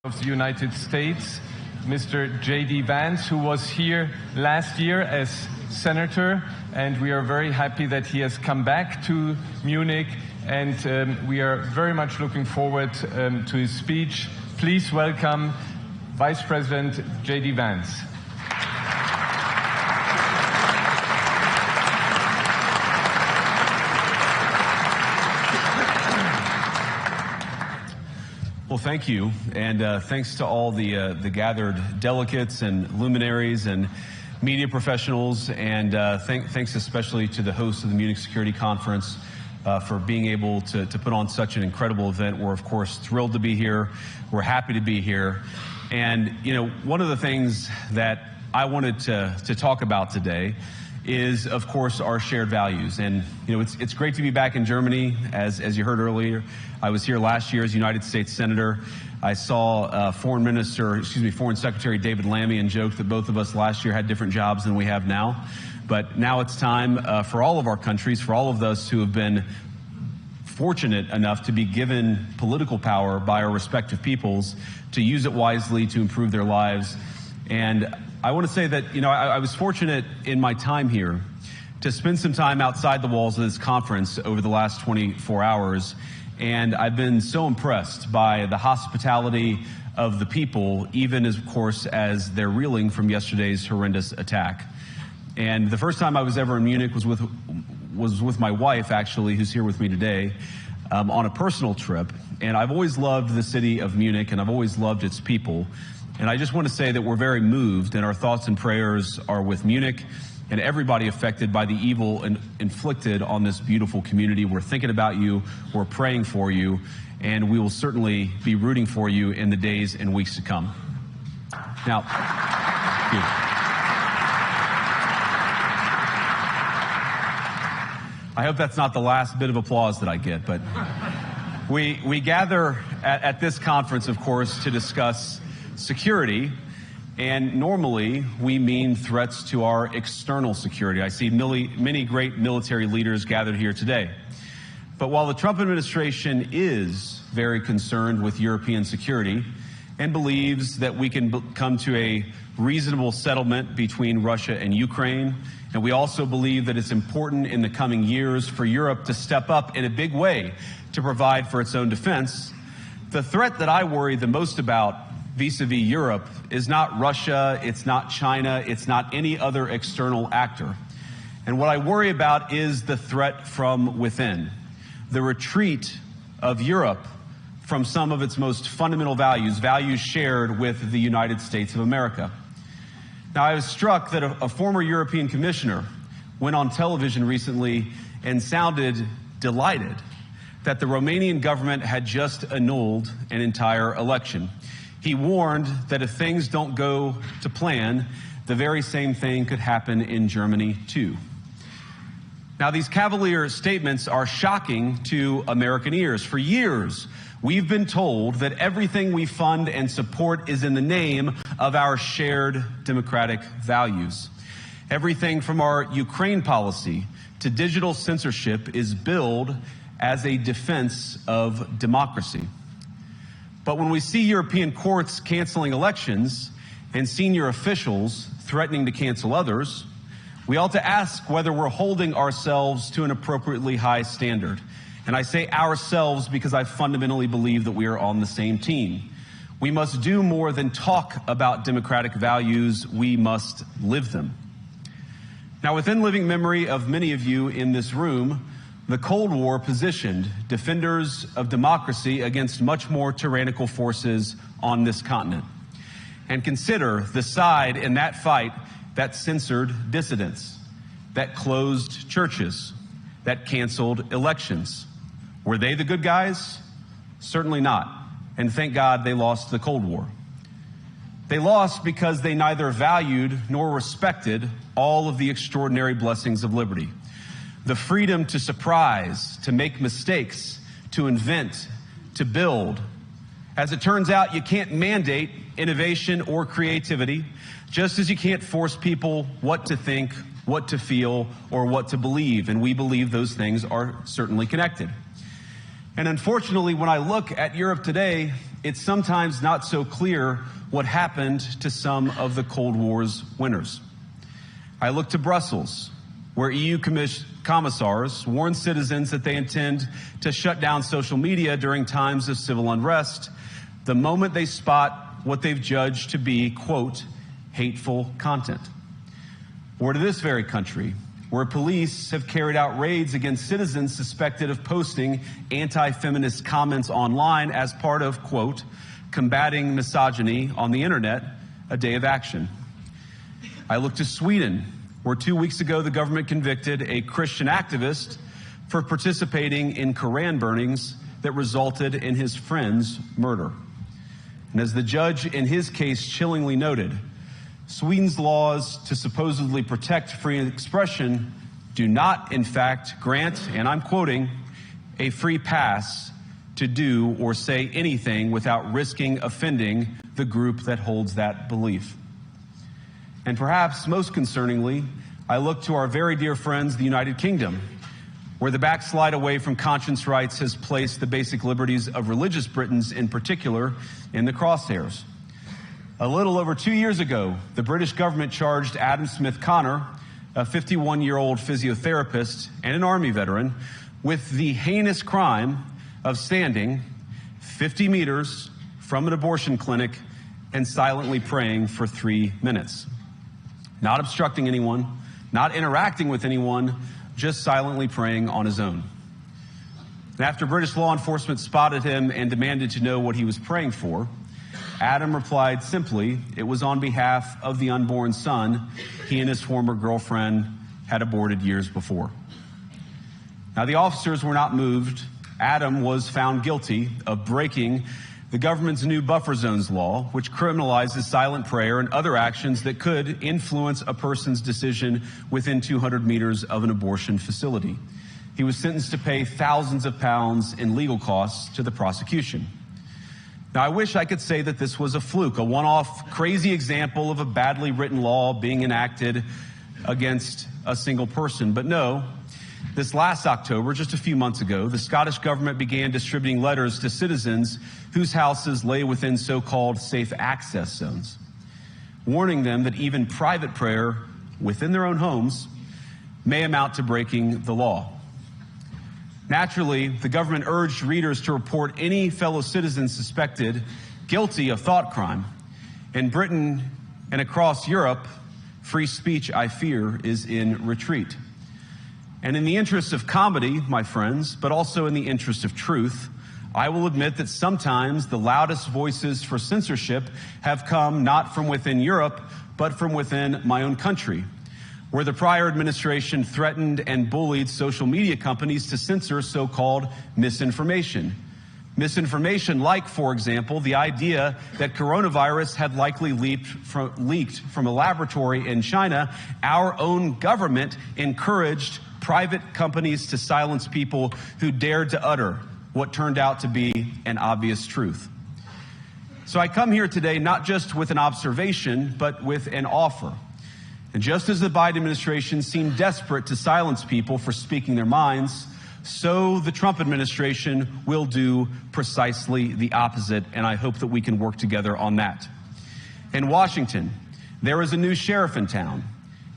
of the United States, Mr. J.D. Vance, who was here last year as senator, and we are very happy that he has come back to Munich, and we are very much looking forward to his speech. Please welcome Vice President J.D. Vance. Well, thank you, and thanks to all the gathered delegates and luminaries and media professionals, and thanks especially to the host of the Munich Security Conference for being able to put on such an incredible event. We're, of course, thrilled to be here. We're happy to be here. And, you know, one of the things that I wanted to talk about today is, of course, our shared values. And, you know, it's great to be back in Germany. As you heard earlier, I was here last year as United States Senator. I saw Foreign Secretary David Lammy and joked that both of us last year had different jobs than we have now. But now it's time for all of our countries, for all of us who have been fortunate enough to be given political power by our respective peoples, to use it wisely to improve their lives. And I want to say that, you know, I was fortunate in my time here to spend some time outside the walls of this conference over the last 24 hours. And I've been so impressed by the hospitality of the people, even as, of course, as they're reeling from yesterday's horrendous attack. And the first time I was ever in Munich was with my wife, actually, who's here with me today, on a personal trip. And I've always loved the city of Munich, and I've always loved its people. And I just want to say that we're very moved, and our thoughts and prayers are with Munich and everybody affected by the evil inflicted on this beautiful community. We're thinking about you, we're praying for you, and we will certainly be rooting for you in the days and weeks to come. Now, I hope that's not the last bit of applause that I get, but we gather at this conference, of course, to discuss security, and normally we mean threats to our external security. I see many great military leaders gathered here today. But while the Trump administration is very concerned with European security and believes that we can come to a reasonable settlement between Russia and Ukraine, and we also believe that it's important in the coming years for Europe to step up in a big way to provide for its own defense, the threat that I worry the most about vis-a-vis Europe is not Russia, it's not China, it's not any other external actor. And what I worry about is the threat from within, the retreat of Europe from some of its most fundamental values, values shared with the United States of America. Now, I was struck that a former European commissioner went on television recently and sounded delighted that the Romanian government had just annulled an entire election. He warned that if things don't go to plan, the very same thing could happen in Germany, too. Now, these cavalier statements are shocking to American ears. For years, we've been told that everything we fund and support is in the name of our shared democratic values. Everything from our Ukraine policy to digital censorship is billed as a defense of democracy. But when we see European courts canceling elections and senior officials threatening to cancel others, we ought to ask whether we're holding ourselves to an appropriately high standard. And I say ourselves because I fundamentally believe that we are on the same team. We must do more than talk about democratic values, we must live them. Now, within living memory of many of you in this room, the Cold War positioned defenders of democracy against much more tyrannical forces on this continent. And consider the side in that fight that censored dissidents, that closed churches, that canceled elections. Were they the good guys? Certainly not. And thank God they lost the Cold War. They lost because they neither valued nor respected all of the extraordinary blessings of liberty. The freedom to surprise, to make mistakes, to invent, to build. As it turns out, you can't mandate innovation or creativity, just as you can't force people what to think, what to feel, or what to believe. And we believe those things are certainly connected. And unfortunately, when I look at Europe today, it's sometimes not so clear what happened to some of the Cold War's winners. I look to Brussels, where EU commissars warn citizens that they intend to shut down social media during times of civil unrest the moment they spot what they've judged to be, quote, hateful content. Or to this very country, where police have carried out raids against citizens suspected of posting anti-feminist comments online as part of, quote, combating misogyny on the internet, a day of action. I look to Sweden, where 2 weeks ago the government convicted a Christian activist for participating in Koran burnings that resulted in his friend's murder. And as the judge in his case chillingly noted, Sweden's laws to supposedly protect free expression do not, in fact, grant, and I'm quoting, a free pass to do or say anything without risking offending the group that holds that belief. And perhaps most concerningly, I look to our very dear friends, the United Kingdom, where the backslide away from conscience rights has placed the basic liberties of religious Britons in particular in the crosshairs. A little over 2 years ago, the British government charged Adam Smith Connor, a 51-year-old physiotherapist and an Army veteran, with the heinous crime of standing 50 meters from an abortion clinic and silently praying for 3 minutes. Not obstructing anyone, not interacting with anyone, just silently praying on his own. And after British law enforcement spotted him and demanded to know what he was praying for, Adam replied simply, it was on behalf of the unborn son he and his former girlfriend had aborted years before. Now, the officers were not moved. Adam was found guilty of breaking the government's new buffer zones law, which criminalizes silent prayer and other actions that could influence a person's decision within 200 meters of an abortion facility. He was sentenced to pay thousands of pounds in legal costs to the prosecution. Now, I wish I could say that this was a fluke, a one-off crazy example of a badly written law being enacted against a single person. But no, this last October, just a few months ago, the Scottish government began distributing letters to citizens whose houses lay within so-called safe access zones, warning them that even private prayer within their own homes may amount to breaking the law. Naturally, the government urged readers to report any fellow citizen suspected guilty of thought crime. In Britain and across Europe, free speech, I fear, is in retreat. And in the interest of comedy, my friends, but also in the interest of truth, I will admit that sometimes the loudest voices for censorship have come not from within Europe, but from within my own country, where the prior administration threatened and bullied social media companies to censor so-called misinformation. Misinformation like, for example, the idea that coronavirus had likely leaked from a laboratory in China. Our own government encouraged private companies to silence people who dared to utter what turned out to be an obvious truth. So I come here today not just with an observation, but with an offer. And just as the Biden administration seemed desperate to silence people for speaking their minds, so the Trump administration will do precisely the opposite, and I hope that we can work together on that. In Washington, there is a new sheriff in town,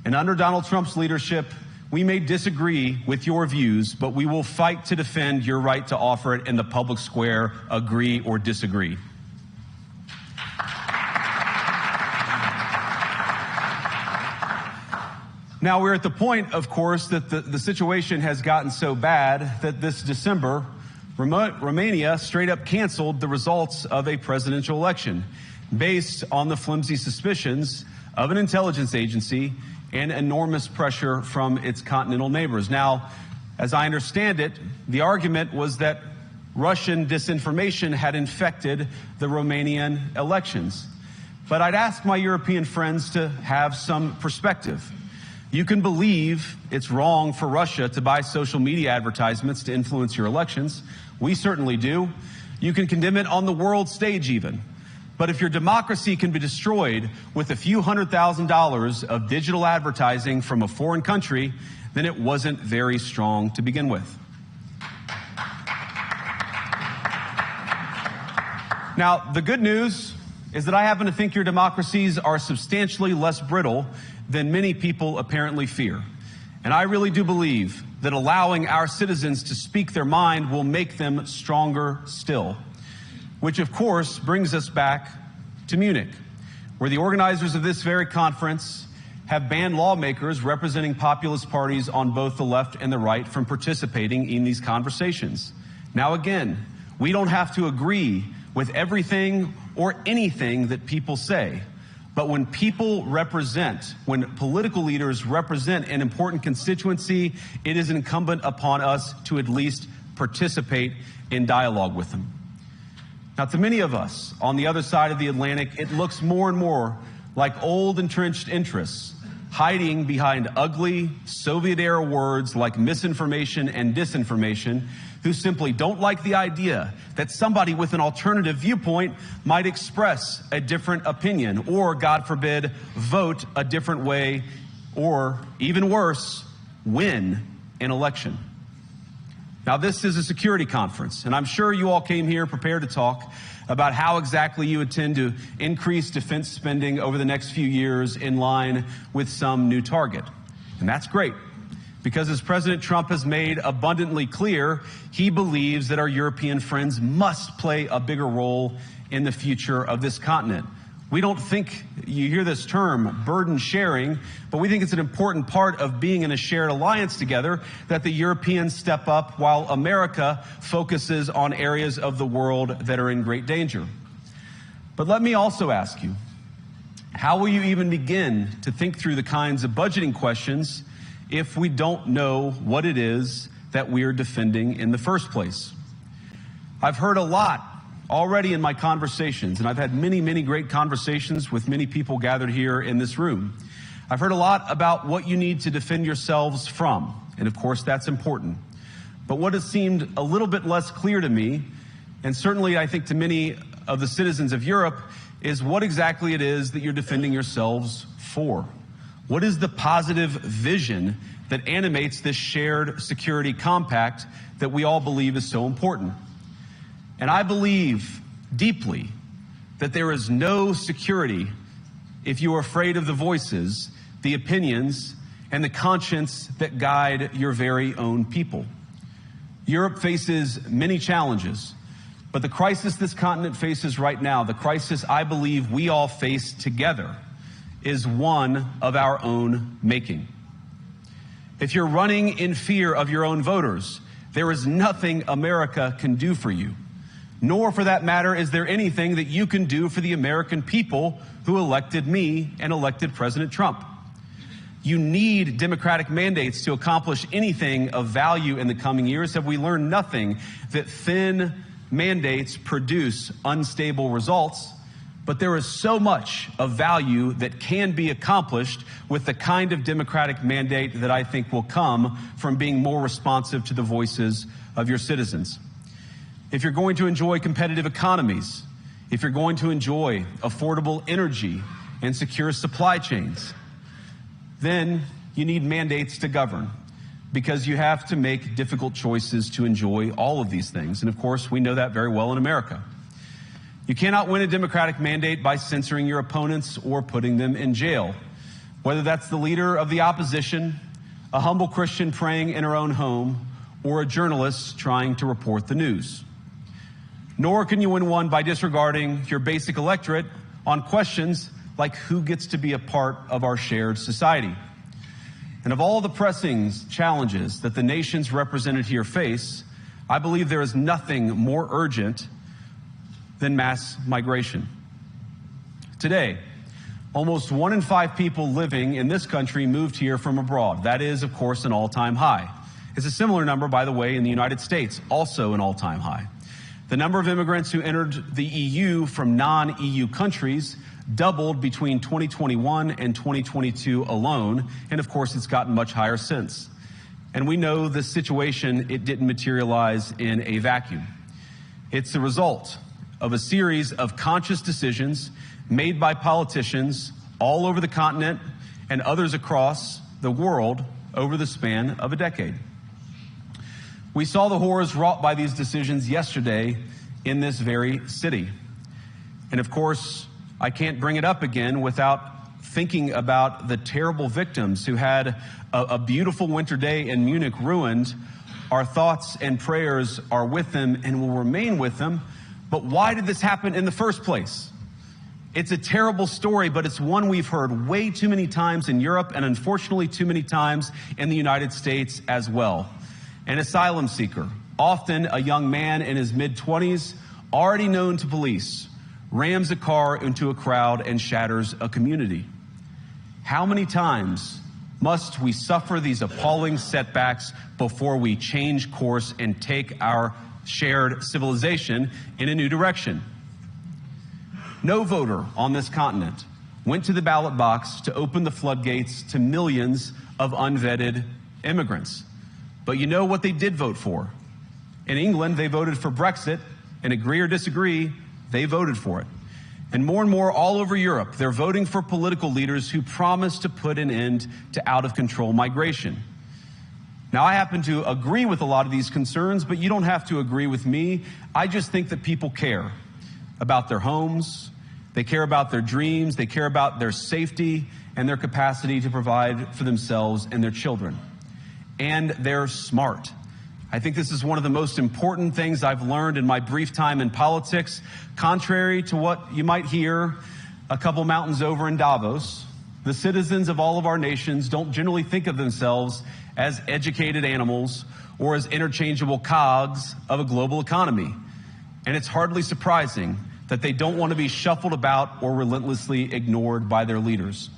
and under Donald Trump's leadership, we may disagree with your views, but we will fight to defend your right to offer it in the public square, agree or disagree. Now, we're at the point, of course, that the situation has gotten so bad that this December, Romania straight up canceled the results of a presidential election based on the flimsy suspicions of an intelligence agency and enormous pressure from its continental neighbors. Now, as I understand it, the argument was that Russian disinformation had infected the Romanian elections. But I'd ask my European friends to have some perspective. You can believe it's wrong for Russia to buy social media advertisements to influence your elections. We certainly do. You can condemn it on the world stage even. But if your democracy can be destroyed with a few $100,000 of digital advertising from a foreign country, then it wasn't very strong to begin with. Now, the good news is that I happen to think your democracies are substantially less brittle than many people apparently fear. And I really do believe that allowing our citizens to speak their mind will make them stronger still. Which, of course, brings us back to Munich, where the organizers of this very conference have banned lawmakers representing populist parties on both the left and the right from participating in these conversations. Now, again, we don't have to agree with everything or anything that people say. But when people represent, when political leaders represent an important constituency, it is incumbent upon us to at least participate in dialogue with them. Now, to many of us on the other side of the Atlantic, it looks more and more like old entrenched interests hiding behind ugly Soviet-era words like misinformation and disinformation, who simply don't like the idea that somebody with an alternative viewpoint might express a different opinion or, God forbid, vote a different way or, even worse, win an election. Now, this is a security conference, and I'm sure you all came here prepared to talk about how exactly you intend to increase defense spending over the next few years in line with some new target. And that's great, because as President Trump has made abundantly clear, he believes that our European friends must play a bigger role in the future of this continent. We don't think, you hear this term, burden sharing, but we think it's an important part of being in a shared alliance together that the Europeans step up while America focuses on areas of the world that are in great danger. But let me also ask you, how will you even begin to think through the kinds of budgeting questions if we don't know what it is that we're defending in the first place? I've heard a lot already in my conversations, and I've had many, many great conversations with many people gathered here in this room. I've heard a lot about what you need to defend yourselves from, and of course that's important. But what has seemed a little bit less clear to me, and certainly I think to many of the citizens of Europe, is what exactly it is that you're defending yourselves for. What is the positive vision that animates this shared security compact that we all believe is so important? And I believe deeply that there is no security if you are afraid of the voices, the opinions, and the conscience that guide your very own people. Europe faces many challenges, but the crisis this continent faces right now, the crisis I believe we all face together, is one of our own making. If you're running in fear of your own voters, there is nothing America can do for you. Nor, for that matter, is there anything that you can do for the American people who elected me and elected President Trump. You need democratic mandates to accomplish anything of value in the coming years. Have we learned nothing that thin mandates produce unstable results? But there is so much of value that can be accomplished with the kind of democratic mandate that I think will come from being more responsive to the voices of your citizens. If you're going to enjoy competitive economies, if you're going to enjoy affordable energy and secure supply chains, then you need mandates to govern, because you have to make difficult choices to enjoy all of these things. And of course, we know that very well in America. You cannot win a democratic mandate by censoring your opponents or putting them in jail, whether that's the leader of the opposition, a humble Christian praying in her own home, or a journalist trying to report the news. Nor can you win one by disregarding your basic electorate on questions like who gets to be a part of our shared society. And of all the pressing challenges that the nations represented here face, I believe there is nothing more urgent than mass migration. Today, almost 1 in 5 people living in this country moved here from abroad. That is, of course, an all-time high. It's a similar number, by the way, in the United States, also an all-time high. The number of immigrants who entered the EU from non-EU countries doubled between 2021 and 2022 alone, and of course it's gotten much higher since. And we know the situation, it didn't materialize in a vacuum. It's the result of a series of conscious decisions made by politicians all over the continent and others across the world over the span of a decade. We saw the horrors wrought by these decisions yesterday in this very city. And of course, I can't bring it up again without thinking about the terrible victims who had a beautiful winter day in Munich ruined. Our thoughts and prayers are with them and will remain with them. But why did this happen in the first place? It's a terrible story, but it's one we've heard way too many times in Europe and unfortunately too many times in the United States as well. An asylum seeker, often a young man in his mid-20s, already known to police, rams a car into a crowd and shatters a community. How many times must we suffer these appalling setbacks before we change course and take our shared civilization in a new direction? No voter on this continent went to the ballot box to open the floodgates to millions of unvetted immigrants. But you know what they did vote for? In England, they voted for Brexit, and agree or disagree, they voted for it. And more all over Europe, they're voting for political leaders who promise to put an end to out-of-control migration. Now, I happen to agree with a lot of these concerns, but you don't have to agree with me. I just think that people care about their homes, they care about their dreams, they care about their safety and their capacity to provide for themselves and their children. And they're smart. I think this is one of the most important things I've learned in my brief time in politics. Contrary to what you might hear a couple mountains over in Davos, the citizens of all of our nations don't generally think of themselves as educated animals or as interchangeable cogs of a global economy. And it's hardly surprising that they don't want to be shuffled about or relentlessly ignored by their leaders.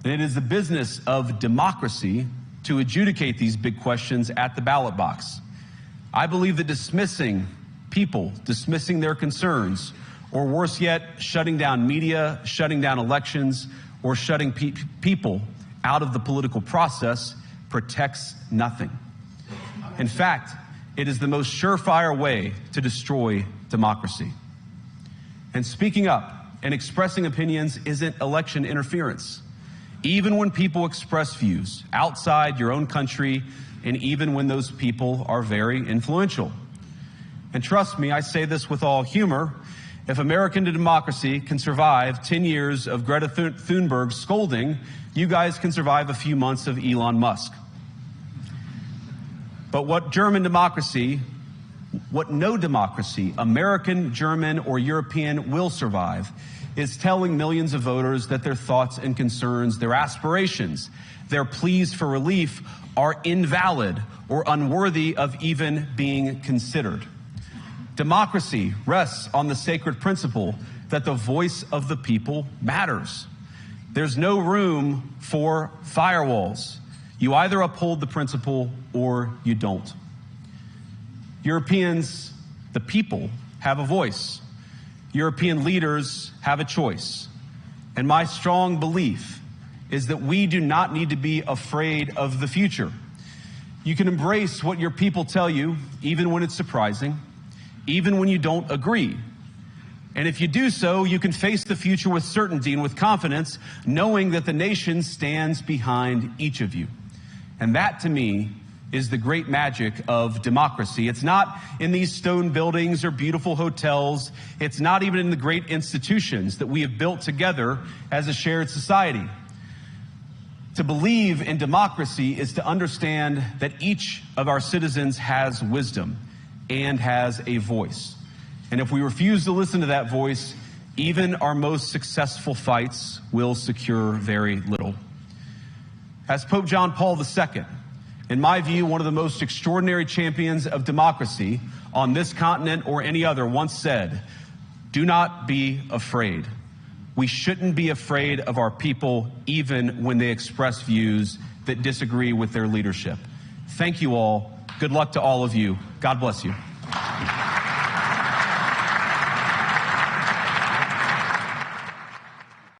And it is the business of democracy to adjudicate these big questions at the ballot box. I believe that dismissing people, dismissing their concerns, or worse yet, shutting down media, shutting down elections, or shutting people out of the political process protects nothing. In fact, it is the most surefire way to destroy democracy. And speaking up and expressing opinions isn't election interference. Even when people express views outside your own country, and even when those people are very influential. And trust me, I say this with all humor, if American democracy can survive 10 years of Greta Thunberg scolding, you guys can survive a few months of Elon Musk. But what no democracy, American, German, or European, will survive is telling millions of voters that their thoughts and concerns, their aspirations, their pleas for relief are invalid or unworthy of even being considered. Democracy rests on the sacred principle that the voice of the people matters. There's no room for firewalls. You either uphold the principle or you don't. Europeans, the people, have a voice. European leaders have a choice. And my strong belief is that we do not need to be afraid of the future. You can embrace what your people tell you, even when it's surprising, even when you don't agree. And if you do so, you can face the future with certainty and with confidence, knowing that the nation stands behind each of you. And that, to me, is the great magic of democracy. It's not in these stone buildings or beautiful hotels. It's not even in the great institutions that we have built together as a shared society. To believe in democracy is to understand that each of our citizens has wisdom and has a voice. And if we refuse to listen to that voice, even our most successful fights will secure very little. As Pope John Paul II, in my view, one of the most extraordinary champions of democracy on this continent or any other, once said, "Do not be afraid." We shouldn't be afraid of our people, even when they express views that disagree with their leadership. Thank you all. Good luck to all of you. God bless you.